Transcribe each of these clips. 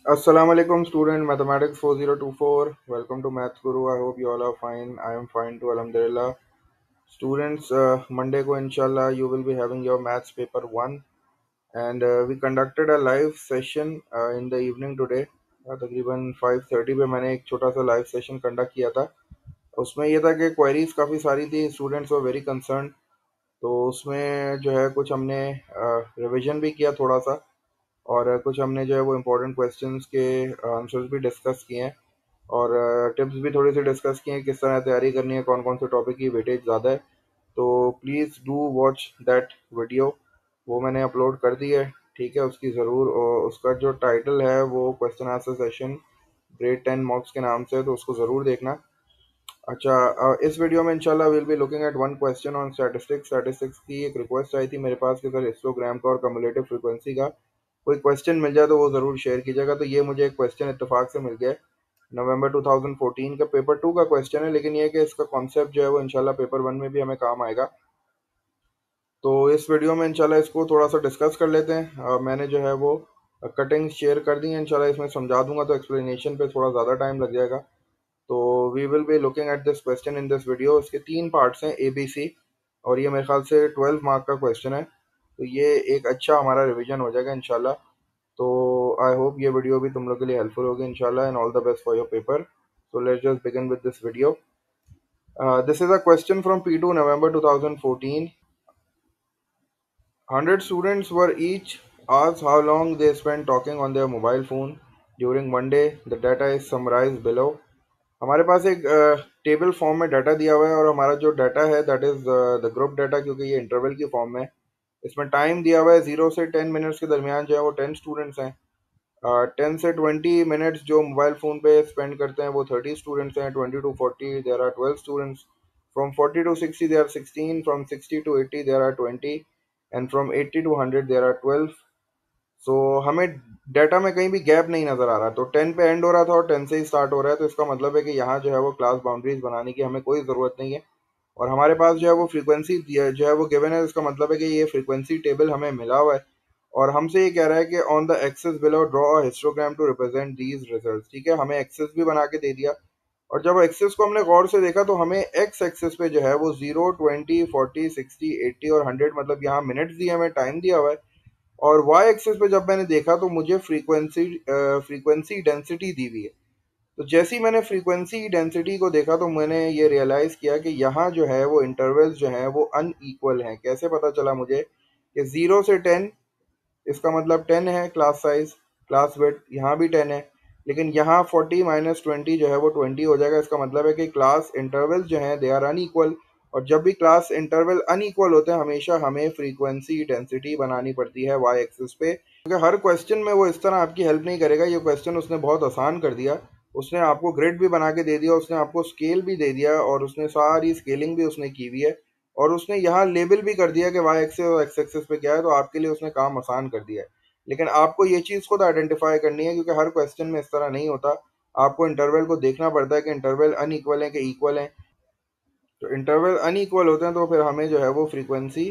Assalamualaikum student mathematics 4024. Welcome to Math Guru. I hope you all are fine. I am fine too, alhamdulillah. Students, Monday ko inshallah you will be having your maths paper 1, and we conducted a live session in the evening today. तकरीबन 5:30 पे मैंने एक छोटा सा live session conduct किया था। उसमें ये था कि क्वेरीज काफ़ी सारी थी, स्टूडेंट्स वर वेरी कंसर्न। तो उसमें जो है कुछ हमने रिवीजन भी किया थोड़ा सा, और कुछ हमने जो है वो इम्पोर्टेंट क्वेश्चंस के आंसर्स भी डिस्कस किए हैं, और टिप्स भी थोड़ी सी डिस्कस किए हैं किस तरह तैयारी करनी है, कौन कौन से टॉपिक की वेटेज ज़्यादा है। तो please do watch that video, वो मैंने अपलोड कर दी है। ठीक है, उसकी ज़रूर, और उसका जो टाइटल है वो क्वेश्चन आंसर सेशन ग्रेड 10 मॉक्स के नाम से है, तो उसको ज़रूर देखना। अच्छा, इस वीडियो में इंशाल्लाह will be looking eight one question on statistics. Statistics की एक रिक्वेस्ट आई थी मेरे पास कि सर हिस्टोग्राम का और कम्युलेटिव फ्रीक्वेंसी का कोई क्वेश्चन मिल जाए तो वो ज़रूर शेयर कीजिएगा। तो ये मुझे एक क्वेश्चन इत्तेफाक से मिल गया है, नवंबर 2014 का पेपर 2 का क्वेश्चन है, लेकिन ये है कि इसका कॉन्सेप्ट जो है वो इंशाल्लाह पेपर 1 में भी हमें काम आएगा। तो इस वीडियो में इंशाल्लाह इसको थोड़ा सा डिस्कस कर लेते हैं। मैंने जो है वो कटिंग शेयर कर दी है, इंशाल्लाह इसमें समझा दूंगा, तो एक्सप्लेनेशन पे थोड़ा ज़्यादा टाइम लग जाएगा। तो we will be looking at this question in this video. इसके 3 पार्ट्स हैं, ABC, और ये मेरे ख्याल से 12 मार्क का क्वेश्चन है। तो ये एक अच्छा हमारा रिवीजन हो जाएगा इंशाल्लाह। तो आई होप ये वीडियो भी तुम लोग के लिए हेल्पफुल होगी इंशाल्लाह, and all the best for your paper. So let's just begin with this video. This is a question from P2 November 2014. 100 students were each asked how long they spent talking on their mobile phone during one day. The data is summarized below. हमारे पास एक table form में data दिया हुआ है, और हमारा जो data है that is the group data, क्योंकि ये इंटरवल की फॉर्म में है। इसमें टाइम दिया हुआ है 0 से 10 मिनट्स के दरमियान जो है वो 10 स्टूडेंट्स हैं। 10 से 20 मिनट्स जो मोबाइल फ़ोन पे स्पेंड करते हैं वो 30 स्टूडेंट्स हैं। 20 to 40 there are 12 students. From 40 to 60 there are 16। From 60 to 80 there are 20। And from 80 to 100 there are 12। So हमें डाटा में कहीं भी गैप नहीं नज़र आ रहा। तो 10 पे एंड हो रहा था और 10 से ही स्टार्ट हो रहा है, तो इसका मतलब है कि यहाँ जो है वो क्लास बाउंड्रीज बनाने की हमें कोई ज़रूरत नहीं है। और हमारे पास जो है वो फ्रीक्वेंसी जो है वो गिवन है, इसका मतलब है कि ये फ्रीक्वेंसी टेबल हमें मिला हुआ है, और हमसे ये कह रहा है कि on the axis below draw a histogram to represent these results. ठीक है, हमें एक्सेस भी बना के दे दिया, और जब एक्सेस को हमने गौर से देखा तो हमें एक्स एक्सेस पे जो है वो 0, 20, 40, 60, 80 और 100, मतलब यहाँ मिनट्स दिए, हमें टाइम दिया हुआ है। और वाई एक्सेस पे जब मैंने देखा तो मुझे फ्रीक्वेंसी डेंसिटी दी हुई है। तो जैसे ही मैंने फ्रीक्वेंसी डेंसिटी को देखा तो मैंने ये रियलाइज़ किया कि यहाँ जो है वो इंटरवल्स जो हैं वो अनईक्वल हैं। कैसे पता चला मुझे कि 0 से 10, इसका मतलब 10 है क्लास साइज, क्लास विड्थ यहाँ भी 10 है, लेकिन यहाँ 40 - 20 जो है वो 20 हो जाएगा। इसका मतलब है कि क्लास इंटरवल्स जो हैं दे आर अनईक्वल, और जब भी क्लास इंटरवल अनईक्वल होते हैं हमेशा हमें फ्रीक्वेंसी डेंसिटी बनानी पड़ती है वाई एक्सिस पे, क्योंकि हर क्वेश्चन में वो इस तरह आपकी हेल्प नहीं करेगा। ये क्वेश्चन उसने बहुत आसान कर दिया, उसने आपको ग्रिड भी बना के दे दिया, उसने आपको स्केल भी दे दिया, और उसने सारी स्केलिंग भी उसने की हुई है, और उसने यहाँ लेबल भी कर दिया कि वाई एक्सिस और एक्स एक्सिस पे क्या है। तो आपके लिए उसने काम आसान कर दिया है, लेकिन आपको ये चीज़ खुद आइडेंटिफाई करनी है, क्योंकि हर क्वेश्चन में इस तरह नहीं होता। आपको इंटरवल को देखना पड़ता है कि इंटरवल अनइक्वल है कि इक्वल है। तो इंटरवल अनइक्वल होते हैं तो फिर हमें जो है वो फ्रीक्वेंसी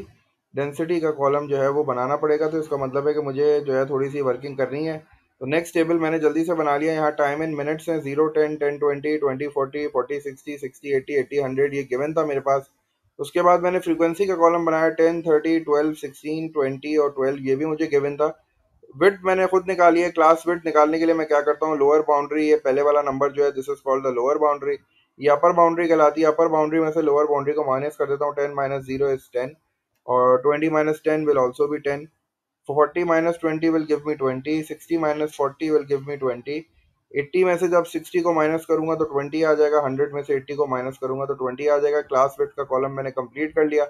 डेंसिटी का कॉलम जो है वो बनाना पड़ेगा। तो इसका मतलब है कि मुझे जो है थोड़ी सी वर्किंग करनी है। तो नेक्स्ट टेबल मैंने जल्दी से बना लिया। यहाँ टाइम इन मिनट्स हैं, 0, 10, 10, 20, 20, 40, 50, 60, 80, 100, ये गिवन था मेरे पास। उसके बाद मैंने फ्रीक्वेंसी का कॉलम बनाया, 10, 30, 12, 16, 20 और 12, ये भी मुझे गिवन था। विड्थ मैंने खुद निकाली है। क्लास विड्थ निकालने के लिए मैं क्या करता हूँ, लोअर बाउंड्री, ये पहले वाला नंबर जो है this is called the lower boundary, ये अपर बाउंड्री कहलाती है। अपर बाउंड्री में से लोअर बाउंड्री को माइनस कर देता हूँ। 10 - 0 इज 10, और 20 - 10 विल ऑल्सो भी 10। 40 - 20 will give me 20। 60 - 40 will give me 20। 80 में से जब 60 को माइनस करूंगा तो 20 आ जाएगा। 100 में से 80 को माइनस करूंगा तो 20 आ जाएगा। क्लास विड्थ का कॉलम मैंने कंप्लीट कर लिया।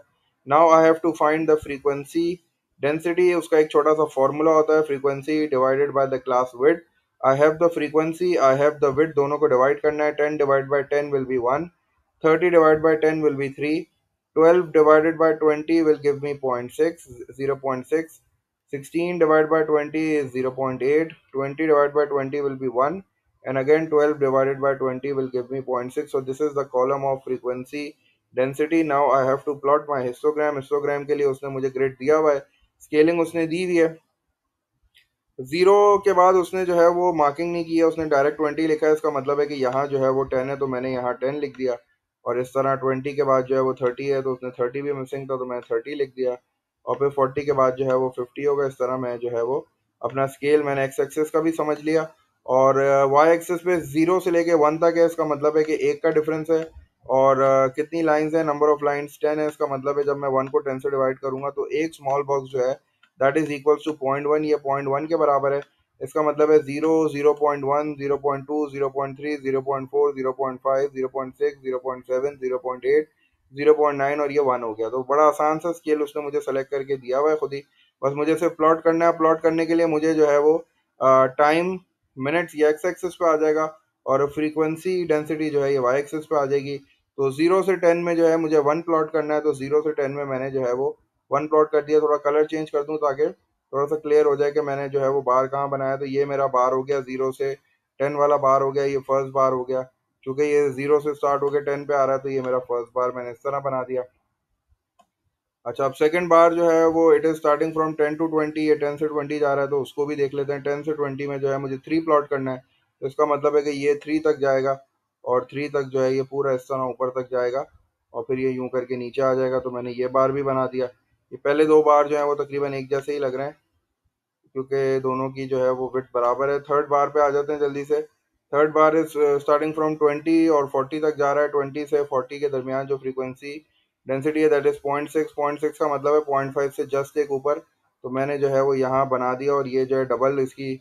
Now I have to find the frequency density. उसका एक छोटा सा फॉर्मूला होता है, frequency divided by the class width. I have the frequency, I have the width, दोनों को डिवाइड करना है। 10 divide by 10 will be 1। 30 divide by 10 will be 3। 12 divided by 20 will give me 0.6, 0.6. 16 divided by 20 is 0.8. 20 divided by 20 will be 1. And again 12 divided by 20 will give me 0.6. So this is the column of frequency density. Now I have to plot my histogram. Histogram के लिए उसने मुझे grid दिया हुआ है, scaling उसने दी हुई है। जीरो के बाद उसने जो है वो मार्किंग नहीं किया, उसने डायरेक्ट 20 लिखा है। इसका मतलब है कि यहाँ जो है वो 10 है, तो मैंने यहाँ 10 लिख दिया। और इस तरह 20 के बाद जो है वो 30 है, तो उसने 30 भी मिसिंग था, तो मैंने 30 लिख दिया। और फिर 40 के बाद जो है वो 50 होगा। इस तरह मैं जो है वो अपना स्केल मैंने एक्स एक्सेस का भी समझ लिया। और वाई एक्सेस पे जीरो से लेके 1 तक है, इसका मतलब है कि एक का डिफरेंस है। और कितनी लाइंस है, नंबर ऑफ लाइंस 10 है। इसका मतलब है जब मैं 1 को 10 से डिवाइड करूंगा तो एक स्मॉल बॉक्स जो है दैट इज इक्वल्स टू 0.1, ये 0.1 के बराबर है। इसका मतलब है 0, 0.1, 0.2, 0.3, 0.4, 0.5, 0.6, 0.7, 0.8, 0.9 और ये 1 हो गया। तो बड़ा आसान सा स्केल उसने मुझे सेलेक्ट करके दिया हुआ है खुद ही। बस मुझे सिर्फ प्लॉट करना है। प्लॉट करने के लिए मुझे जो है वो टाइम मिनट्स ये एक्स एक्सिस पे आ जाएगा, और फ्रीक्वेंसी डेंसिटी जो है ये वाई एक्सिस पे आ जाएगी। तो 0 से 10 में जो है मुझे 1 प्लॉट करना है, तो 0 से 10 में मैंने जो है वो 1 प्लॉट कर दिया। थोड़ा कलर चेंज कर दूं ताकि थोड़ा सा क्लियर हो जाए कि मैंने जो है वो बार कहाँ बनाया। तो ये मेरा बार हो गया, 0 से 10 वाला बार हो गया, ये फर्स्ट बार हो गया। चूंकि ये 0 से स्टार्ट हो गया 10 पे आ रहा है, तो ये मेरा फर्स्ट बार मैंने इस तरह बना दिया। अच्छा, अब सेकंड बार जो है वो it is starting from 10 to 20, ये 10 से 20 जा रहा है, तो उसको भी देख लेते हैं। 10 से 20 में जो है मुझे 3 प्लॉट करना है, तो इसका मतलब है कि ये 3 तक जाएगा, और 3 तक जो है ये पूरा इस तरह ऊपर तक जाएगा, और फिर ये यूं करके नीचे आ जाएगा। तो मैंने ये बार भी बना दिया। ये पहले दो बार जो है वो तकरीबन एक जैसे ही लग रहे हैं, क्योंकि दोनों की जो है वो विड्थ बराबर है। थर्ड बार पे आ जाते हैं जल्दी से। Third bar is starting from 20 और 40 तक जा रहा है। 20 से 40 के दरमियान जो फ्रीक्वेंसी डेंसिटी है दैट इज 0.6। 0.6 का मतलब है 0.5 से जस्ट एक ऊपर। तो मैंने जो है वो यहाँ बना दिया, और ये जो है डबल इसकी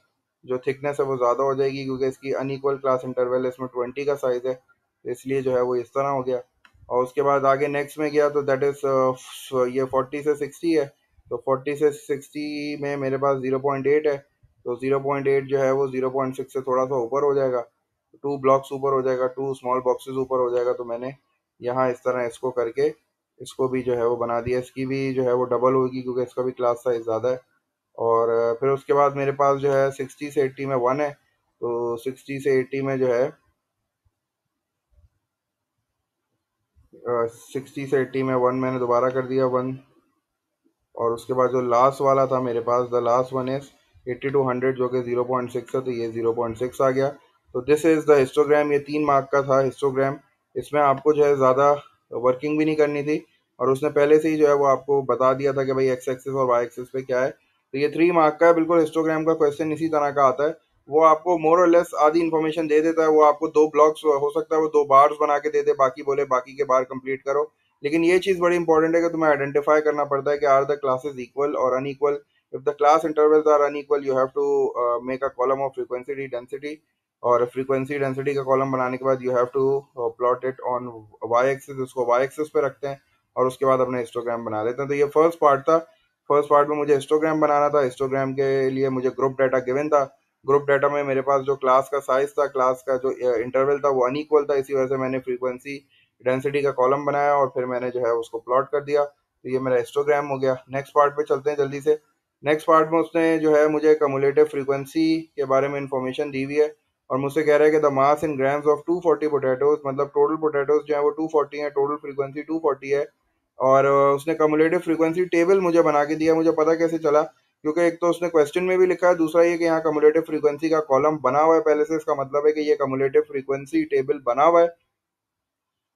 जो थिकनेस है वो ज़्यादा हो जाएगी, क्योंकि इसकी अनइक्वल क्लास इंटरवल है, इसमें 20 का साइज़ है, तो इसलिए जो है वो इस तरह हो गया। और उसके बाद आगे नेक्स्ट में गया तो दैट इज ये 40 से 60 है। तो 40 से 60 में मेरे पास 0.8 है, तो 0.8 जो है वो 0.6 से थोड़ा सा ऊपर हो जाएगा, टू ब्लॉक्स ऊपर हो जाएगा, टू स्मॉल बॉक्सेस ऊपर हो जाएगा। तो मैंने यहाँ इस तरह इसको करके इसको भी जो है वो बना दिया। इसकी भी जो है वो डबल होगी, क्योंकि इसका भी क्लास साइज ज़्यादा है। और फिर उसके बाद मेरे पास जो है 60 से 80 में 1 है, तो 60 से 80 में जो है 60 से 80 में 1 मैंने दोबारा कर दिया 1। और उसके बाद जो लास्ट वाला था मेरे पास, the last one is 80 to 100, जो कि 0.6 है, तो ये 0.6 आ गया। तो दिस इज द हिस्टोग्राम। ये 3 मार्क का था हिस्टोग्राम। इसमें आपको जो है ज़्यादा वर्किंग भी नहीं करनी थी, और उसने पहले से ही जो है वो आपको बता दिया था कि भाई एक्स एक्सिस और वाई एक्सिस पे क्या है। तो ये 3 मार्क का है बिल्कुल। हिस्टोग्राम का क्वेश्चन इसी तरह का आता है। वो आपको मोर और लेस आधी इन्फॉर्मेशन दे देता है। वो आपको दो ब्लॉक्स हो सकता है वो दो बार्स बना के दे दे, बाकी बोले बाकी के बार कंप्लीट करो। लेकिन ये चीज़ बड़ी इंपॉर्टेंट है कि तुम्हें आइडेंटिफाई करना पड़ता है कि आर द क्लासेस इक्वल और unequal. If the class intervals are unequal you have to make a column of frequency density, और फ्रीक्वेंसी डेंसिटी का कॉलम बनाने के बाद you have to plot it on y axis. उसको y axis पे रखते हैं, और उसके बाद अपने हिस्टोग्राम बना लेते हैं। तो ये फर्स्ट पार्ट था। फर्स्ट पार्ट में मुझे हिस्टोग्राम बनाना था। हिस्टोग्राम के लिए मुझे ग्रुप डाटा गिवन था। ग्रुप डाटा में मेरे पास जो क्लास का साइज था, क्लास का जो इंटरवल था वो अनइक्वल था, इसी वजह से मैंने फ्रीक्वेंसी डेंसिटी का कॉलम बनाया, और फिर मैंने जो है उसको प्लॉट कर दिया। तो ये मेरा हिस्टोग्राम हो गया। नेक्स्ट पार्ट पे चलते हैं जल्दी से। नेक्स्ट पार्ट में उसने जो है मुझे कम्युलेटिव फ्रीक्वेंसी के बारे में इंफॉर्मेशन दी हुई है, और मुझसे कह रहा है कि the mass in grams of 240 potatoes, मतलब टोटल पोटैटोज जो है वो 240 है, टोटल फ्रीक्वेंसी 240 है। और उसने कम्युलेटिव फ्रीक्वेंसी टेबल मुझे बना के दिया। मुझे पता कैसे चला, क्योंकि एक तो उसने क्वेश्चन में भी लिखा है, दूसरा ये कि यहाँ कम्युलेटिव फ्रीक्वेंसी का कॉलम बना हुआ है पहले से। इसका मतलब है कि ये कम्युलेटिव फ्रीक्वेंसी टेबल बना हुआ है।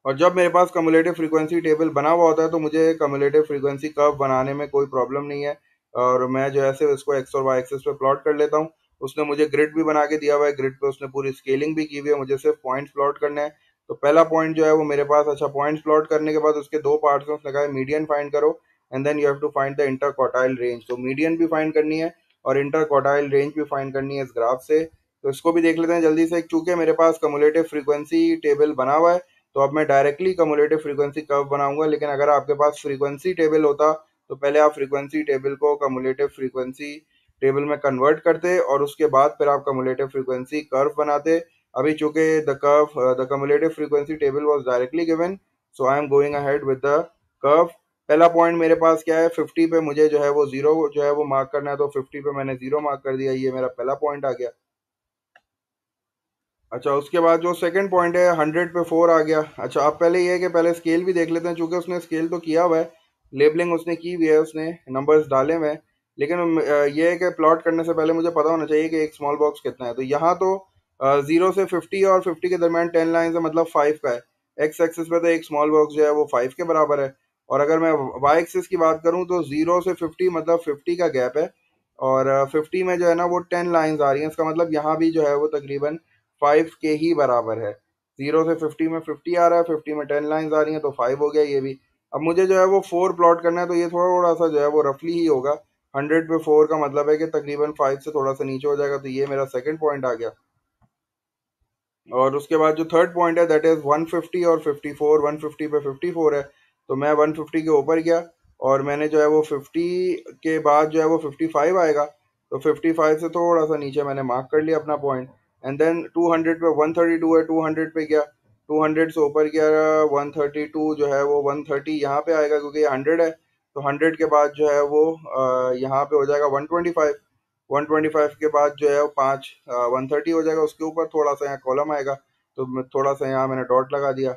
और जब मेरे पास कम्युलेटिव फ्रीक्वेंसी टेबल बना हुआ होता है तो मुझे कम्युलेटिव फ्रीक्वेंसी कर्व बनाने में कोई प्रॉब्लम नहीं है, और मैं जो है सिर्फ इसको एक्स और वाई एक्सिस पे प्लॉट कर लेता हूँ। उसने मुझे ग्रिड भी बना के दिया हुआ है। ग्रिड पे उसने पूरी स्केलिंग भी की हुई है, मुझे सिर्फ पॉइंट्स प्लॉट करने हैं। तो पहला पॉइंट जो है वो मेरे पास, अच्छा, पॉइंट्स प्लॉट करने के बाद उसके दो पार्ट्स में उसने कहा है मीडियन फाइंड करो, and then you have to find the interquartile range. तो मीडियन भी फाइंड करनी है, और इंटर क्वार्टाइल रेंज भी फाइंड करनी है इस ग्राफ से। तो इसको भी देख लेते हैं जल्दी से। चूंकि मेरे पास कम्युलेटिव फ्रीक्वेंसी टेबल बना हुआ है, तो अब मैं डायरेक्टली कम्युलेटिव फ्रीक्वेंसी कर्व बनाऊंगा। लेकिन अगर आपके पास फ्रीक्वेंसी टेबल होता तो पहले आप फ्रीक्वेंसी टेबल को कम्युलेटिव फ्रीक्वेंसी टेबल में कन्वर्ट करते, और उसके बाद फिर आप कम्युलेटिव फ्रीक्वेंसी कर्व बनाते। अभी चूंकि the cumulative frequency table was directly given, so I am going ahead with the curve. पहला पॉइंट मेरे पास क्या है, 50 पे मुझे जो है वो जीरो जो है वो मार्क करना है, तो 50 पे मैंने जीरो मार्क कर दिया। ये मेरा पहला पॉइंट आ गया। अच्छा, उसके बाद जो सेकंड पॉइंट है 100 पे 4 आ गया। अच्छा, अब पहले ये है कि पहले स्केल भी देख लेते हैं, चूंकि उसने स्केल तो किया हुआ है, लेबलिंग उसने की हुई है, उसने नंबर्स डाले हुए हैं। लेकिन ये है कि प्लॉट करने से पहले मुझे पता होना चाहिए कि एक स्मॉल बॉक्स कितना है। तो यहाँ तो 0 से 50 और 50 के दरमियान 10 लाइन है, मतलब 5 का है। एक्स एक्सिस पे तो एक स्मॉल बॉक्स जो है वो 5 के बराबर है। और अगर मैं वाई एक्सिस की बात करूँ तो 0 से 50 मतलब 50 का गैप है, और 50 में जो है ना वो 10 लाइंस आ रही हैं। इसका मतलब यहाँ भी जो है वो तकरीबन 5 के ही बराबर है। 0 से 50 में 50 आ रहा है, 50 में 10 लाइंस आ रही हैं, तो 5 हो गया ये भी। अब मुझे जो है वो 4 प्लॉट करना है, तो ये थोड़ा सा जो है वो रफली ही होगा। 100 पे 4 का मतलब है कि तकरीबन 5 से थोड़ा सा नीचे हो जाएगा। तो ये मेरा सेकंड पॉइंट आ गया। और उसके बाद जो थर्ड पॉइंट है दैट इज 150 और 54। 150 पे 54 है, तो मैं 150 के ऊपर गया, और मैंने जो है वो 50 के बाद जो है वो 55 आएगा। तो 55 से थोड़ा सा नीचे मैंने मार्क कर लिया अपना पॉइंट। एंड देन 200 पे 132 है, 200 पे गया, 200 से ऊपर गया। 132 जो है वो 130 यहाँ पे आएगा क्योंकि ये 100 है। तो 100 के बाद जो है वो यहाँ पे हो जाएगा 125। 125 के बाद जो है वो 130 हो जाएगा। उसके ऊपर थोड़ा सा यहाँ कॉलम आएगा, तो थोड़ा सा यहाँ मैंने डॉट लगा दिया।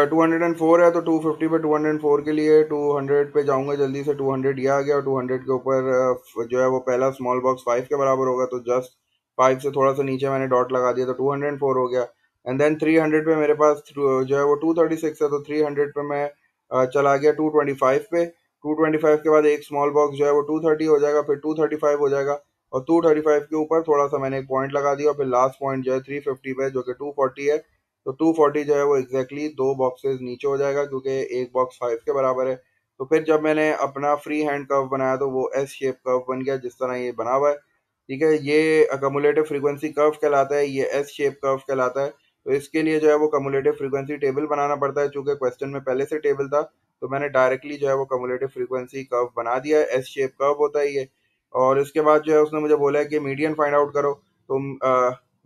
204 है, तो 250 पे 204 के लिए 200 पे जाऊंगा जल्दी से। 200 ये आ गया, और 200 के ऊपर जो है वो पहला स्मॉल बॉक्स 5 के बराबर होगा, तो जस्ट 5 से थोड़ा सा नीचे मैंने डॉट लगा दिया, तो 204 हो गया। एंड देन 300 पे मेरे पास जो है वो 236 है, तो 300 पे मैं चला गया 225 पे। 225 के बाद एक स्मॉल बॉक्स जो है वो 230 हो जाएगा, फिर 235 हो जाएगा, और 235 के ऊपर थोड़ा सा मैंने एक पॉइंट लगा दिया, और फिर लास्ट पॉइंट जो है 350 पे जो कि 240 है। तो 240 जो है वो एग्जैक्टली दो बॉक्सेस नीचे हो जाएगा क्योंकि एक बॉक्स 5 के बराबर है। तो फिर जब मैंने अपना फ्री हैंड कर्व बनाया तो वो एस शेप कर्व बन गया, जिस तरह ये बना हुआ है। ठीक है, ये कम्युलेटिव फ्रीक्वेंसी कर्व कहलाता है, ये एस शेप कर्व कहलाता है। तो इसके लिए जो है वो कम्युलेटिव फ्रीक्वेंसी टेबल बनाना पड़ता है। चूंकि क्वेश्चन में पहले से टेबल था, तो मैंने डायरेक्टली जो है वो कम्युलेटिव फ्रीक्वेंसी कर्व बना दिया है। एस शेप कर्व होता है ये। और इसके बाद जो है उसने मुझे बोला है कि मीडियन फाइंड आउट करो। तो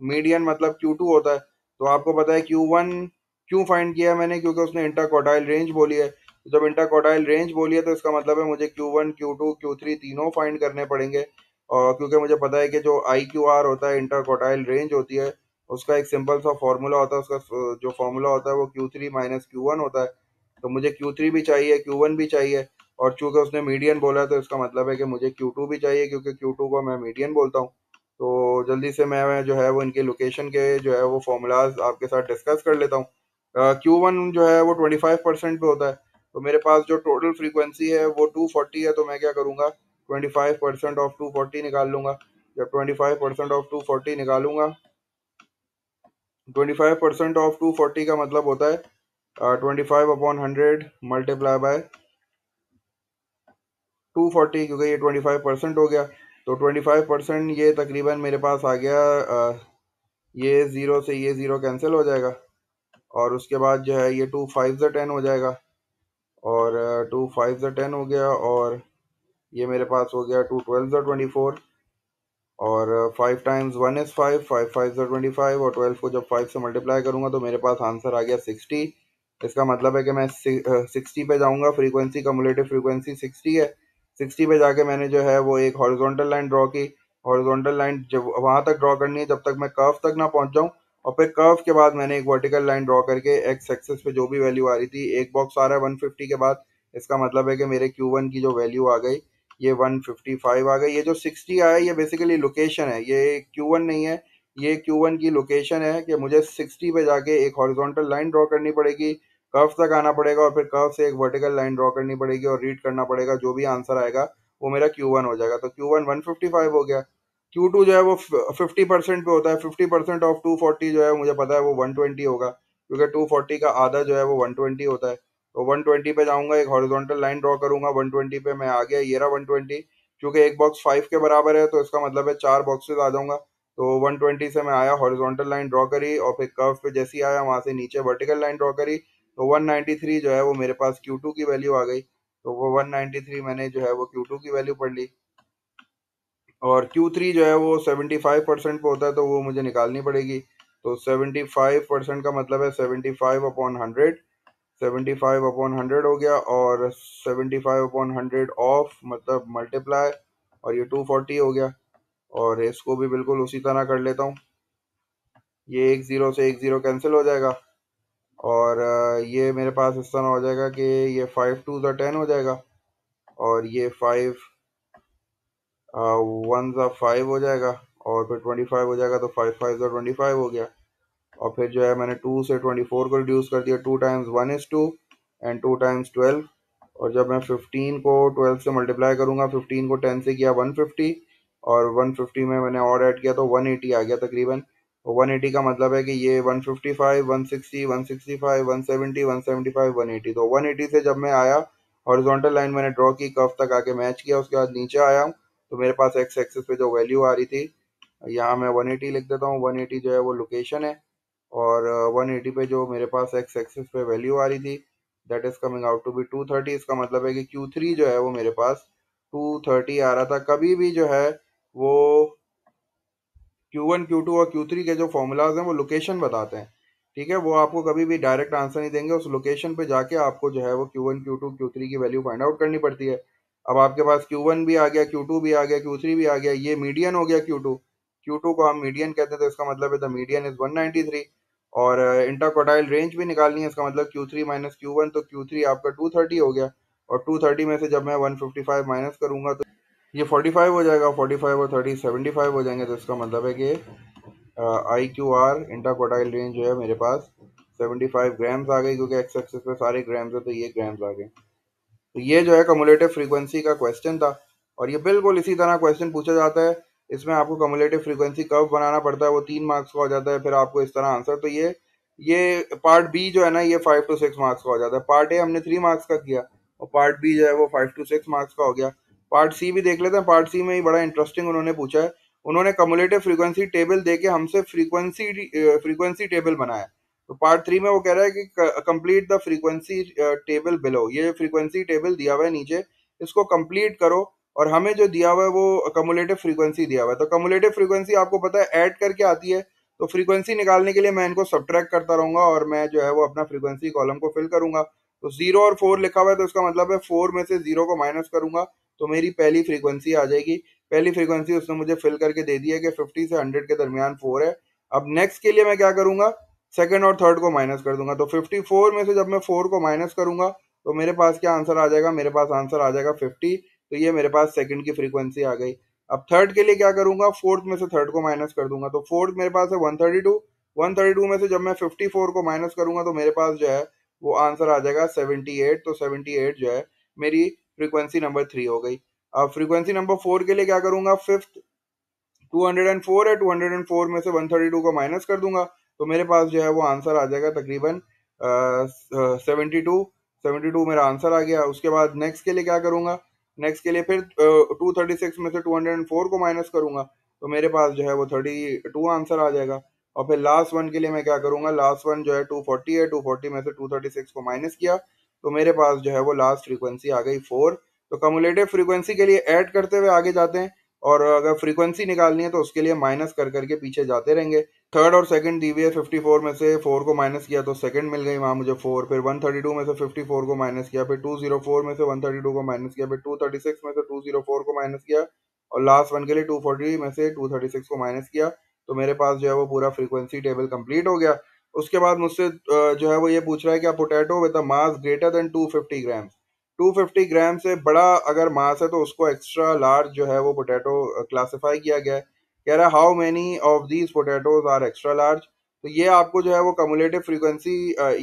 मीडियन मतलब Q2 होता है। तो आपको पता है Q1 क्यों फाइंड किया है मैंने, क्योंकि उसने इंटरक्वार्टाइल रेंज बोली है। तो जब इंटरक्वार्टाइल रेंज बोली है तो इसका मतलब है मुझे Q1 Q2 Q3 तीनों फाइंड करने पड़ेंगे। और क्योंकि मुझे पता है कि जो IQR होता है, इंटरक्वार्टाइल रेंज होती है, उसका एक सिंपल सा फॉर्मूला होता है। उसका जो फॉर्मूला होता है वो Q3 - Q1 होता है। तो मुझे Q3 भी चाहिए, Q1 भी चाहिए। और चूंकि उसने मीडियन बोला है तो इसका मतलब है कि मुझे Q2 भी चाहिए, क्योंकि Q2 को मैं मीडियन बोलता हूँ। तो जल्दी से मैं जो है वो इनके लोकेशन के जो है वो फॉर्मूलाज आपके साथ डिस्कस कर लेता हूँ। Q1 जो है वो 25% पे होता है। तो मेरे पास जो टोटल फ्रीक्वेंसी है वो 240 है, तो मैं क्या करूँगा, 25% ऑफ 240 निकाल लूंगा। जब 25% ऑफ 240 निकालूंगा, 25% ऑफ 240 का मतलब होता है 25/100 मल्टीप्लाई बाय 240, क्योंकि ये 25% हो गया। तो 25% ये तकरीबन मेरे पास आ गया, ये ज़ीरो से ये ज़ीरो कैंसिल हो जाएगा, और उसके बाद जो है ये 2 5 ज़ा 10 हो जाएगा, और 2 5 ज़ा 10 हो गया, और ये मेरे पास हो गया 2 12 ज़ा 24। और 5 टाइम्स 1 इज़ 5, 5 5 ज़ा 25, और 12 को जब 5 से मल्टीप्लाई करूंगा तो मेरे पास आंसर आ गया 60। इसका मतलब है कि मैं 60 पे जाऊंगा। फ्रीक्वेंसी कम्युलेटिव फ्रीक्वेंसी 60 है। 60 पे जाके मैंने जो है वो एक हॉरिजॉन्टल लाइन ड्रॉ की। हॉरिजॉन्टल लाइन जब वहां तक ड्रॉ करनी है जब तक मैं कर्व तक ना पहुंच जाऊं, और फिर कर्व के बाद मैंने एक वर्टिकल लाइन ड्रॉ करके एक्स एक्सिस पे जो भी वैल्यू आ रही थी, एक बॉक्स आ रहा है 150 के बाद, इसका मतलब है कि मेरे Q1 की जो वैल्यू आ गई ये 155 आ गई। ये जो 60 आया ये बेसिकली लोकेशन है, ये Q1 नहीं है। ये Q1 की लोकेशन है कि मुझे 60 पे जाके एक हॉरिजॉन्टल लाइन ड्रॉ करनी पड़ेगी, कर्व तक आना पड़ेगा, और फिर कर्व से एक वर्टिकल लाइन ड्रॉ करनी पड़ेगी और रीड करना पड़ेगा। जो भी आंसर आएगा वो मेरा Q1 हो जाएगा। तो Q1 155 हो गया। Q2 जो है वो 50% पे होता है। 50% ऑफ 240 जो है मुझे पता है वो 120 होगा, क्योंकि 240 का आधा जो है वो 120 होता है। तो 120 पे जाऊंगा, एक हॉरिजॉन्टल लाइन ड्रॉ करूंगा। 120 पे मैं आ गया, ये रहा 120। क्योंकि एक बॉक्स 5 के बराबर है तो इसका मतलब है 4 बॉक्सेस आ जाऊंगा। तो 120 से मैं आया, हॉरिजॉन्टल लाइन ड्रॉ करी, और फिर कर्व पे जैसे ही आया वहां से नीचे वर्टिकल लाइन ड्रॉ करी, तो 193 जो है वो मेरे पास Q2 की वैल्यू आ गई। तो वो 193 मैंने जो है वो Q2 की वैल्यू पढ़ ली। और Q3 जो है वो 75% पे होता है, तो वो मुझे निकालनी पड़ेगी। तो 75% का मतलब है 75/100। 75/100 हो गया, और 75/100 ऑफ मतलब मल्टीप्लाई, और ये 240 हो गया। और इसको भी बिल्कुल उसी तरह कर लेता हूँ। ये एक ज़ीरो से एक ज़ीरो कैंसिल हो जाएगा, और ये मेरे पास इस तरह हो जाएगा कि ये 5 2 ज़ा 10 हो जाएगा, और ये 5 वन ज़ा 5 हो जाएगा, और फिर 25 हो जाएगा, तो 5 5 ज़ा 25 हो गया। और फिर जो है मैंने 2 से 24 को रिड्यूस कर दिया, 2 टाइम्स 1 is 2 एंड 2 टाइम्स 12। और जब मैं 15 को 12 से मल्टीप्लाई करूंगा, 15 को 10 से किया 150, और 150 में मैंने और ऐड किया तो 180 आ गया तकरीबन। 180 का मतलब है कि ये 155 160 165 170 175 180, तो 180 से जब मैं आया, हॉरिजॉन्टल लाइन मैंने ड्रॉ की, कर्व तक आके मैच किया, उसके बाद नीचे आया हूँ, तो मेरे पास एक्स एक्सिस पे जो वैल्यू आ रही थी, यहाँ मैं 180 लिख देता हूँ। 180 जो है वो लोकेशन है, और 180 पे जो मेरे पास एक्स एक्सिस पे वैल्यू आ रही थी, that is coming out to be 230। इसका मतलब है कि Q3 जो है वो मेरे पास 230 आ रहा था। कभी भी जो है वो Q1 Q2 और Q3 के जो फॉर्मूलाज हैं वो लोकेशन बताते हैं, ठीक है। वो आपको कभी भी डायरेक्ट आंसर नहीं देंगे, उस लोकेशन पे जाके आपको जो है वो Q1 Q2 Q3 की वैल्यू फाइंड आउट करनी पड़ती है। अब आपके पास Q1 भी आ गया, Q2 भी आ गया, Q3 भी आ गया, ये मीडियन हो गया Q2। Q2 को हम मीडियन कहते हैं, तो इसका मतलब है द मीडियन इज 193। और इंटरक्वार्टाइल रेंज भी निकालनी है, इसका मतलब Q3 माइनस Q1, तो Q3 आपका 230 हो गया। और 230 में से जब मैं 155 माइनस करूंगा, तो ये 45 हो जाएगा। 45 और 30 75 हो जाएंगे, तो इसका मतलब है कि IQR इंटरक्वार्टाइल रेंज जो है मेरे पास 75 ग्राम्स आ गई, क्योंकि एक्स एक्सिस पे सारे ग्राम्स है, तो ये ग्राम्स आ गए। तो ये जो है कम्युलेटिव फ्रीक्वेंसी का क्वेश्चन था, और ये बिल्कुल इसी तरह क्वेश्चन पूछा जाता है। इसमें आपको कम्युलेटिव फ्रीक्वेंसी कर्व बनाना पड़ता है, वो 3 मार्क्स का हो जाता है, फिर आपको इस तरह आंसर। तो ये पार्ट बी जो है ना, ये 5 to 6 मार्क्स का हो जाता है। पार्ट ए हमने 3 मार्क्स का किया, और पार्ट बी जो है वो 5 to 6 मार्क्स का हो गया। पार्ट सी भी देख लेते हैं। पार्ट सी में ही बड़ा इंटरेस्टिंग उन्होंने पूछा है। उन्होंने कम्युलेटिव फ्रीक्वेंसी टेबल देके हमसे फ्रीक्वेंसी टेबल बनाया। तो पार्ट 3 में वो कह रहा है कि complete the frequency table below. ये फ्रीक्वेंसी टेबल दिया हुआ है नीचे, इसको कंप्लीट करो। और हमें जो दिया हुआ है वो कम्युलेटिव फ्रीक्वेंसी दिया हुआ है। तो कम्युलेटिव फ्रीक्वेंसी आपको पता है ऐड करके आती है, तो फ्रीक्वेंसी निकालने के लिए मैं इनको सब्ट्रैक्ट करता रहूंगा, और मैं जो है वो अपना फ्रीक्वेंसी कॉलम को फिल करूंगा। तो 0 और 4 लिखा हुआ है, तो इसका मतलब है 4 में से 0 को माइनस करूंगा, तो मेरी पहली फ्रीक्वेंसी आ जाएगी। पहली फ्रीक्वेंसी उसने मुझे फिल करके दे दी है कि 50 से 100 के दरमियान 4 है। अब नेक्स्ट के लिए मैं क्या करूंगा, सेकंड और थर्ड को माइनस कर दूंगा। तो 54 में से जब मैं 4 को माइनस करूंगा, तो मेरे पास क्या आंसर आ जाएगा, मेरे पास आंसर आ जाएगा 50। तो ये मेरे पास सेकंड की फ्रीक्वेंसी आ गई। अब थर्ड के लिए क्या करूंगा, फोर्थ में से थर्ड को माइनस कर दूंगा। तो फोर्थ मेरे पास है 132। 132 में से जब मैं 54 को माइनस करूंगा, तो मेरे पास जो है वो आंसर आ जाएगा 78। तो 78 जो है मेरी फ्रीक्वेंसी नंबर 3 हो गई। अब फ्रीक्वेंसी नंबर 4 के लिए क्या करूंगा, फिफ्थ 204 है, 204 में से 132 को माइनस कर दूंगा, तो मेरे पास जो है वो आंसर आ जाएगा तकरीबन 72। 72 मेरा आंसर आ गया। उसके बाद नेक्स्ट के लिए क्या करूंगा, नेक्स्ट के लिए फिर 236 में से 204 को माइनस करूंगा, तो मेरे पास जो है वो 32 आंसर आ जाएगा। और फिर लास्ट वन के लिए मैं क्या करूंगा, लास्ट वन जो है 240 है, 240 में से 236 को माइनस किया, तो मेरे पास जो है वो लास्ट फ्रीक्वेंसी आ गई 4। तो कम्युलेटिव फ्रीक्वेंसी के लिए ऐड करते हुए आगे जाते हैं, और अगर फ्रीक्वेंसी निकालनी है तो उसके लिए माइनस कर करके पीछे जाते रहेंगे। थर्ड और सेकंड दी हुई है। 54 में से 4 को माइनस किया तो सेकंड मिल गई वहां मुझे 4। फिर 132 में से 54 को माइनस किया, फिर 204 में से 132 को माइनस किया, फिर 236 में से 204 को माइनस किया, और लास्ट वन के लिए 240 में से 236 को माइनस किया। तो मेरे पास जो है वो पूरा फ्रीक्वेंसी टेबल कंप्लीट हो गया। उसके बाद मुझसे जो है वो ये पूछ रहा है कि potato with a mass greater than 250 grams. 250 ग्राम से बड़ा अगर मास है, तो उसको एक्स्ट्रा लार्ज जो है वो पोटैटो क्लासिफाई किया गया है। कह रहा है how many of these potatoes are extra large. तो ये आपको जो है वो कम्युलेटिव फ्रीक्वेंसी,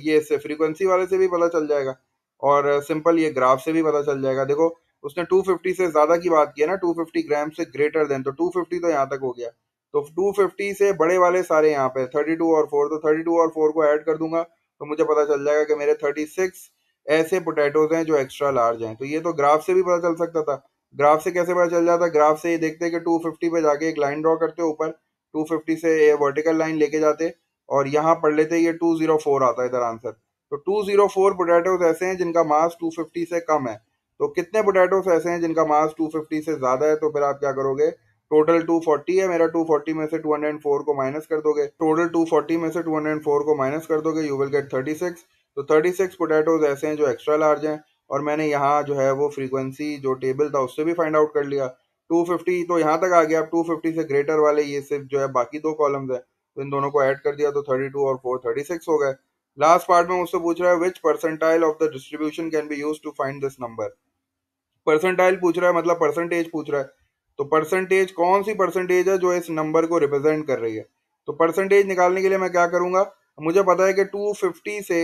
ये से फ्रीक्वेंसी वाले से भी पता चल जाएगा, और सिंपल ये ग्राफ से भी पता चल जाएगा। देखो उसने 250 से ज्यादा की बात की है ना, 250 ग्राम से ग्रेटर देन, तो 250 तो यहाँ तक हो गया। तो 250 से बड़े वाले सारे यहाँ पे 32 और 4, तो 32 और 4 को ऐड कर दूंगा, तो मुझे पता चल जाएगा कि मेरे 36 ऐसे पोटैटोज हैं जो एक्स्ट्रा लार्ज हैं। तो ये तो ग्राफ से भी पता चल सकता था। ग्राफ से कैसे पता चल जाता, ग्राफ से ये देखते हैं कि 250 पे जाके एक लाइन ड्रॉ करते ऊपर, 250 से ये वर्टिकल लाइन लेके जाते, और यहाँ पढ़ लेते ये 204 आता है इधर आंसर। तो 204 पोटैटोज ऐसे हैं जिनका मास 250 से कम है। तो कितने पोटैटोज ऐसे हैं जिनका मास 250 से ज्यादा है, तो फिर आप क्या करोगे, टोटल 240 है मेरा, 240 में से 204 को माइनस कर दोगे, टोटल 240 में से 204 को माइनस कर दोगे, यू विल गेट 36। तो 36 पोटैटोज ऐसे हैं जो एक्स्ट्रा लार्ज हैं। और मैंने यहाँ जो है वो फ्रीक्वेंसी जो टेबल था उससे भी फाइंड आउट कर लिया। 250 तो यहाँ तक आ गया। अब 250 से ग्रेटर वाले ये सिर्फ जो है बाकी दो कॉलम्स है, तो इन दोनों को ऐड कर दिया, तो 32 और 4 36 हो गए। लास्ट पार्ट में मुझसे पूछ रहा है which percentile of the distribution can be use to find this number. Percentile पूछ रहा है, मतलब परसेंटेज पूछ रहा है। तो परसेंटेज कौन सी परसेंटेज है जो इस नंबर को रिप्रेजेंट कर रही है। तो परसेंटेज निकालने के लिए मैं क्या करूंगा, मुझे पता है कि 250 से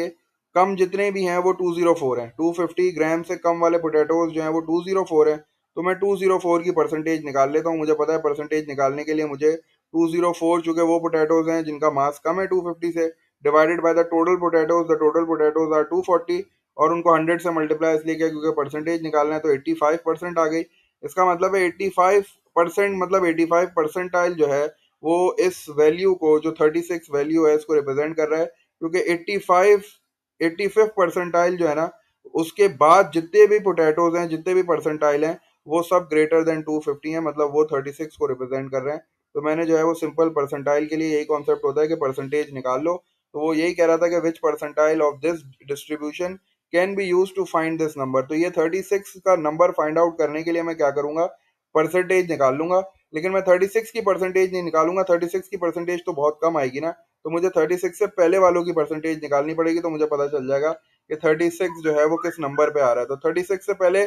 कम जितने भी हैं वो 204 हैं, 250 ग्राम से कम वाले पोटैटोज जो हैं वो 204 हैं। तो मैं 204 की परसेंटेज निकाल लेता हूँ। मुझे पता है परसेंटेज निकालने के लिए मुझे 204, चूंकि वो पोटैटोज हैं जिनका मास कम है 250 से, divided by the total potatoes are 240, और उनको 100 से मल्टीप्लाई इसलिए किया क्योंकि परसेंटेज निकालना है, तो 85% आ गई। इसका मतलब है 85%, मतलब 85 परसेंटाइल जो है वो इस वैल्यू को, जो 36 वैल्यू है, इसको रिप्रेजेंट कर रहा है। क्योंकि 85 परसेंटाइल जो है ना, उसके बाद जितने भी पोटैटोज हैं, जितने भी परसेंटाइल हैं, वो सब ग्रेटर देन 250 है, मतलब वो 36 को रिप्रेजेंट कर रहे हैं। तो मैंने जो है वो सिंपल परसेंटाइल के लिए यही कॉन्सेप्ट होता है कि परसेंटेज निकाल लो। तो वो यही कह रहा था कि which percentile of this distribution can be use to find this number. तो ये 36 का नंबर फाइंड आउट करने के लिए मैं क्या करूंगा, परसेंटेज निकाल लूंगा। लेकिन मैं 36 की परसेंटेज नहीं निकालूंगा, 36 की परसेंटेज तो बहुत कम आएगी ना। तो मुझे 36 से पहले वालों की परसेंटेज निकालनी पड़ेगी, तो मुझे पता चल जाएगा कि 36 जो है वो किस नंबर पे आ रहा है। तो 36 से पहले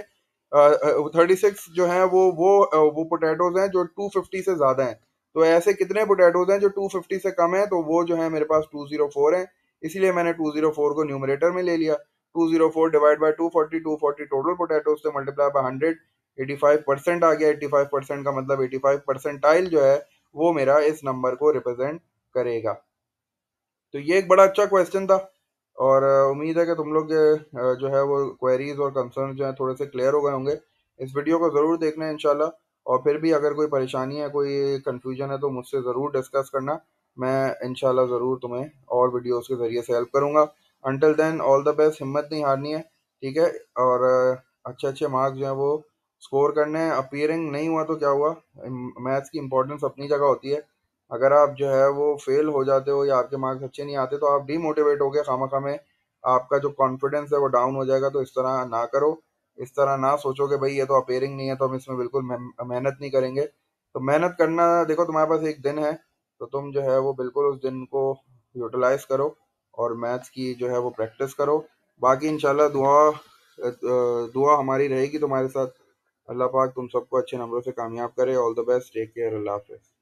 36 जो है वो पोटैटोज हैं जो 250 से ज्यादा हैं। तो ऐसे कितने पोटैटोज हैं जो 250 से कम है, तो वो जो है मेरे पास 204 है। इसीलिए मैंने 204 को न्यूमरेटर में ले लिया। 204 डिवाइड बाई 240, 240 टोटल पोटैटोज से मल्टीप्लाई बाय 100, 85% आ गया। 85% का मतलब 85 परसेंटाइल जो है वो मेरा इस नंबर को रिप्रेजेंट करेगा। तो ये एक बड़ा अच्छा क्वेश्चन था, और उम्मीद है कि तुम लोग के जो है वो क्वेरीज और कंसर्न जो है थोड़े से क्लियर हो गए होंगे। इस वीडियो को ज़रूर देखना है इंशाल्लाह। और फिर भी अगर कोई परेशानी है, कोई कंफ्यूजन है, तो मुझसे ज़रूर डिस्कस करना। मैं इंशाल्लाह ज़रूर तुम्हें और वीडियोस के ज़रिए से हेल्प करूँगा। Until then all the best, हिम्मत नहीं हारनी है, ठीक है। और अच्छे अच्छे मार्क्स जो हैं वो स्कोर करने हैं। अपीयरिंग नहीं हुआ तो क्या हुआ, मैथ्स की इंपॉर्टेंस अपनी जगह होती है। अगर आप जो है वो फेल हो जाते हो या आपके मार्क्स अच्छे नहीं आते, तो आप डीमोटिवेट हो गए खामखा में, आपका जो कॉन्फिडेंस है वो डाउन हो जाएगा। तो इस तरह ना करो, इस तरह ना सोचो कि भाई ये तो अपेयरिंग नहीं है तो हम इसमें बिल्कुल मेहनत नहीं करेंगे। तो मेहनत करना, देखो तुम्हारे पास एक दिन है, तो तुम जो है वो बिल्कुल उस दिन को यूटिलाइज करो और मैथ्स की जो है वो प्रैक्टिस करो। बाकी इंशाल्लाह दुआ हमारी रहेगी तुम्हारे साथ। अल्लाह पाक तुम सबको अच्छे नंबरों से कामयाब करे। All the best, take care, अल्लाह हाफिज़।